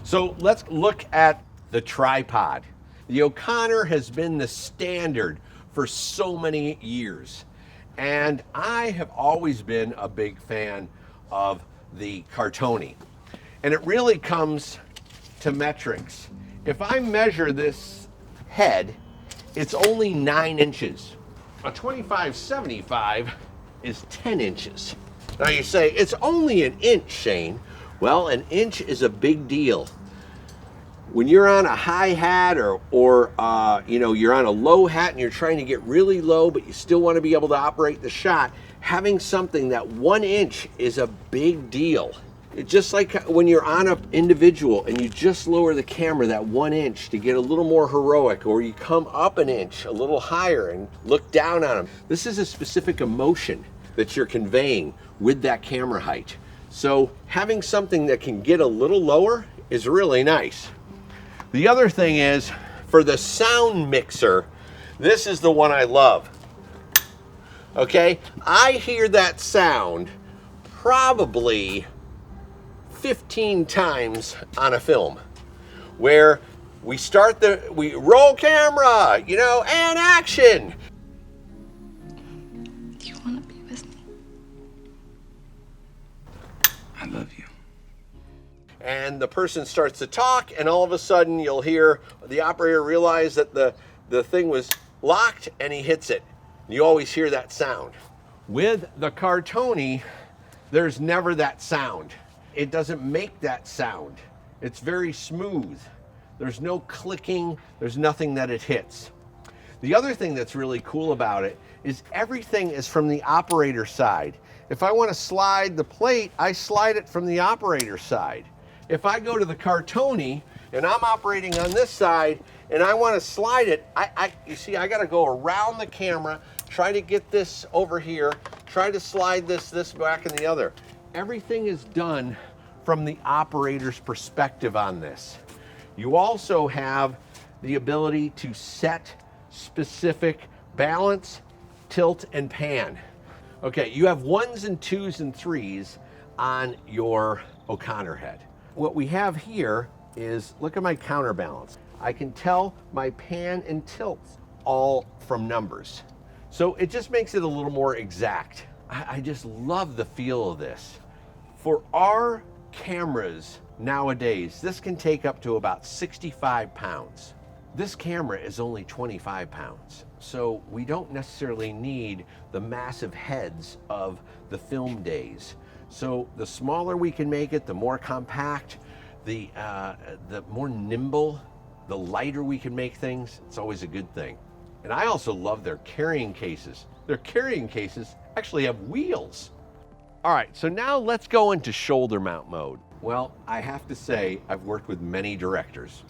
So let's look at the tripod. The OCONNOR has been the standard for so many years. And I have always been a big fan of the CARTONI. And it really comes to metrics. If I measure this head, it's only 9 inches. A 25-75 is 10 inches. Now you say, it's only an inch, Shane. Well, an inch is a big deal. When you're on a high hat or you know, you're on a low hat and you're trying to get really low, but you still want to be able to operate the shot, having something that 1 inch is a big deal. It's just like when you're on an individual and you just lower the camera that 1 inch to get a little more heroic, or you come up an inch a little higher and look down on them. This is a specific emotion that you're conveying with that camera height. So having something that can get a little lower is really nice. The other thing is, for the sound mixer, this is the one I love. Okay, I hear that sound probably 15 times on a film, where we roll camera, you know, and action. Do you want to be with me? I love you. And the person starts to talk, and all of a sudden you'll hear the operator realize that the thing was locked, and he hits it. You always hear that sound. With the CARTONI, there's never that sound. It doesn't make that sound. It's very smooth. There's no clicking, there's nothing that it hits. The other thing that's really cool about it is everything is from the operator side. If I want to slide the plate, I slide it from the operator side. If I go to the CARTONI and I'm operating on this side and I want to slide it, you see, I got to go around the camera, try to get this over here, try to slide this back and the other. Everything is done from the operator's perspective on this. You also have the ability to set specific balance, tilt, and pan. Okay, you have 1s and 2s and 3s on your OCONNOR head. What we have here is, look at my counterbalance. I can tell my pan and tilt all from numbers. So it just makes it a little more exact. I just love the feel of this. For our cameras nowadays, this can take up to about 65 pounds. This camera is only 25 pounds. So we don't necessarily need the massive heads of the film days. So the smaller we can make it, the more compact, the more nimble, the lighter we can make things, it's always a good thing. And I also love their carrying cases. Their carrying cases actually have wheels. All right, so now let's go into shoulder mount mode. Well, I have to say, I've worked with many directors.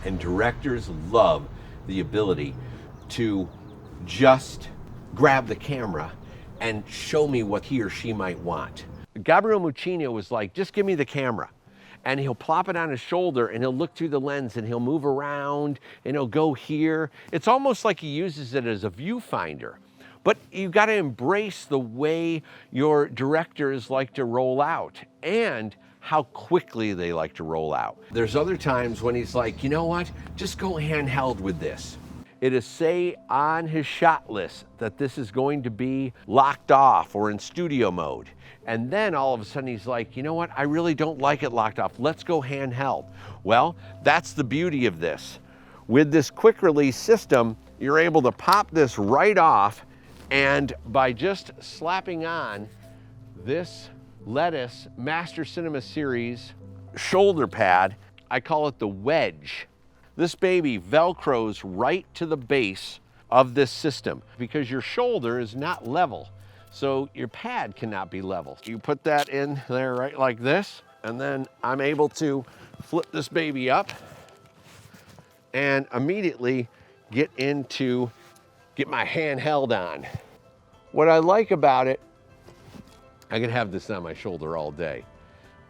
And directors love the ability to just grab the camera and show me what he or she might want. Gabriel Muccino was like, just give me the camera. And he'll plop it on his shoulder and he'll look through the lens and he'll move around and he'll go here. It's almost like he uses it as a viewfinder. But you've got to embrace the way your directors like to roll out and how quickly they like to roll out. There's other times when he's like, you know what, just go handheld with this. It is say on his shot list that this is going to be locked off or in studio mode. And then all of a sudden he's like, you know what, I really don't like it locked off. Let's go handheld. Well, that's the beauty of this. With this quick release system, you're able to pop this right off, and by just slapping on this LETUS Master Cinema Series shoulder pad, I call it the wedge. This baby Velcros right to the base of this system because your shoulder is not level. So your pad cannot be level. You put that in there right like this, and then I'm able to flip this baby up and immediately get my handheld on. What I like about it, I can have this on my shoulder all day.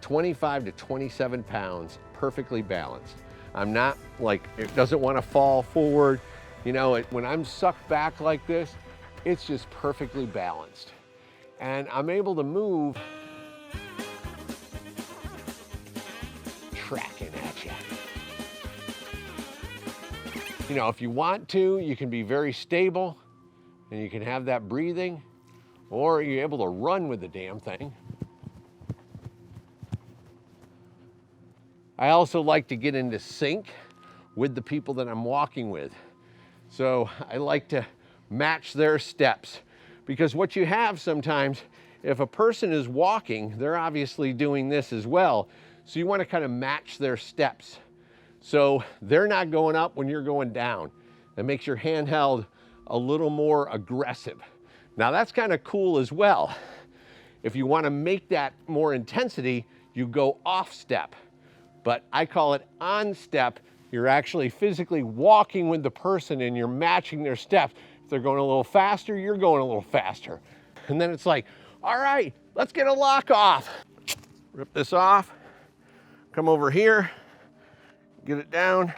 25 to 27 pounds, perfectly balanced. I'm not like, it doesn't want to fall forward. You know, when I'm sucked back like this, it's just perfectly balanced. And I'm able to move, tracking at you. You know, if you want to, you can be very stable and you can have that breathing, or you're able to run with the damn thing. I also like to get into sync with the people that I'm walking with. So I like to match their steps, because what you have sometimes, if a person is walking, they're obviously doing this as well. So you want to kind of match their steps. So they're not going up when you're going down. That makes your handheld a little more aggressive. Now that's kind of cool as well. If you want to make that more intensity, you go off step. But I call it on step. You're actually physically walking with the person and you're matching their steps. If they're going a little faster, you're going a little faster. And then it's like, all right, let's get a lock off. Rip this off, come over here, get it down,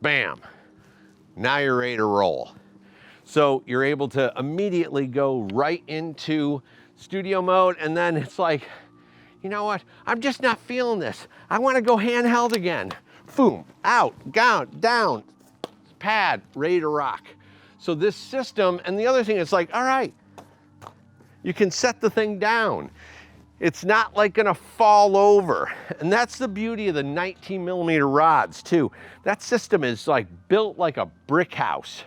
bam. Now you're ready to roll. So you're able to immediately go right into studio mode, and then it's like, you know what? I'm just not feeling this. I want to go handheld again. Boom, out, down, pad, ready to rock. So this system, and the other thing is like, all right, you can set the thing down. It's not like gonna fall over. And that's the beauty of the 19mm rods too. That system is like built like a brick house.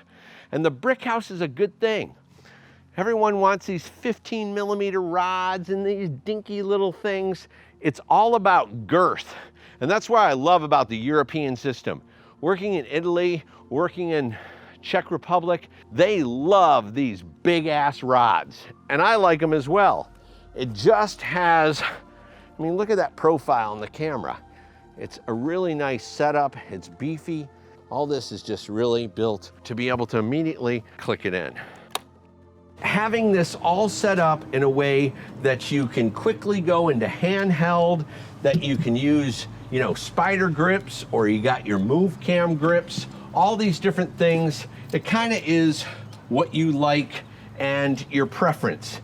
And the brick house is a good thing. Everyone wants these 15mm rods and these dinky little things. It's all about girth. And that's what I love about the European system. Working in Italy, working in Czech Republic, they love these big ass rods. And I like them as well. It just has, I mean, look at that profile on the camera. It's a really nice setup. It's beefy. All this is just really built to be able to immediately click it in. Having this all set up in a way that you can quickly go into handheld, that you can use, you know, spider grips, or you got your MOVCAM grips, all these different things. It kind of is what you like and your preference.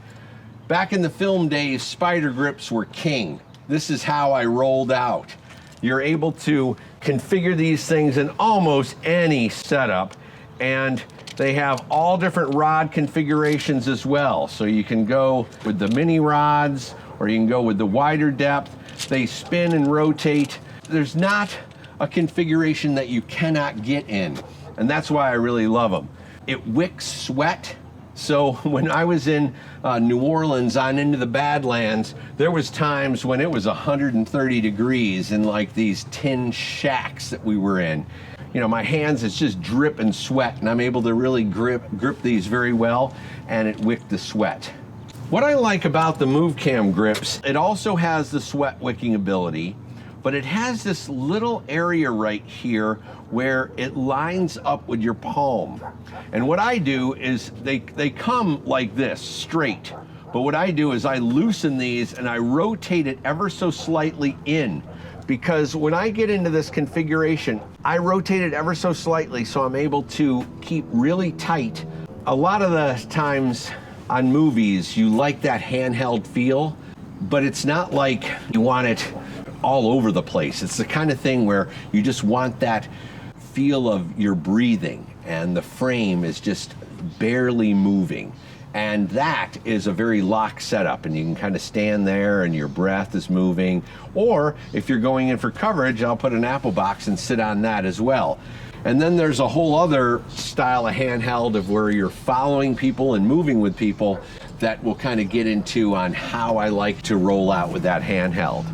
Back in the film days, spider grips were king. This is how I rolled out. You're able to configure these things in almost any setup, and they have all different rod configurations as well. So you can go with the mini rods, or you can go with the wider depth. They spin and rotate. There's not a configuration that you cannot get in, and that's why I really love them. It wicks sweat. So when I was in New Orleans on into the Badlands, there was times when it was 130 degrees in like these tin shacks that we were in. You know, my hands, it's just dripping sweat, and I'm able to really grip these very well, and it wicked the sweat. What I like about the MOVCAM grips, it also has the sweat wicking ability, but it has this little area right here where it lines up with your palm. And what I do is they come like this, straight. But what I do is I loosen these and I rotate it ever so slightly in, because when I get into this configuration, I rotate it ever so slightly so I'm able to keep really tight. A lot of the times on movies, you like that handheld feel, but it's not like you want it all over the place. It's the kind of thing where you just want that feel of your breathing, and the frame is just barely moving. And that is a very locked setup, and you can kind of stand there and your breath is moving. Or if you're going in for coverage, I'll put an Apple box and sit on that as well. And then there's a whole other style of handheld of where you're following people and moving with people that we'll kind of get into on how I like to roll out with that handheld.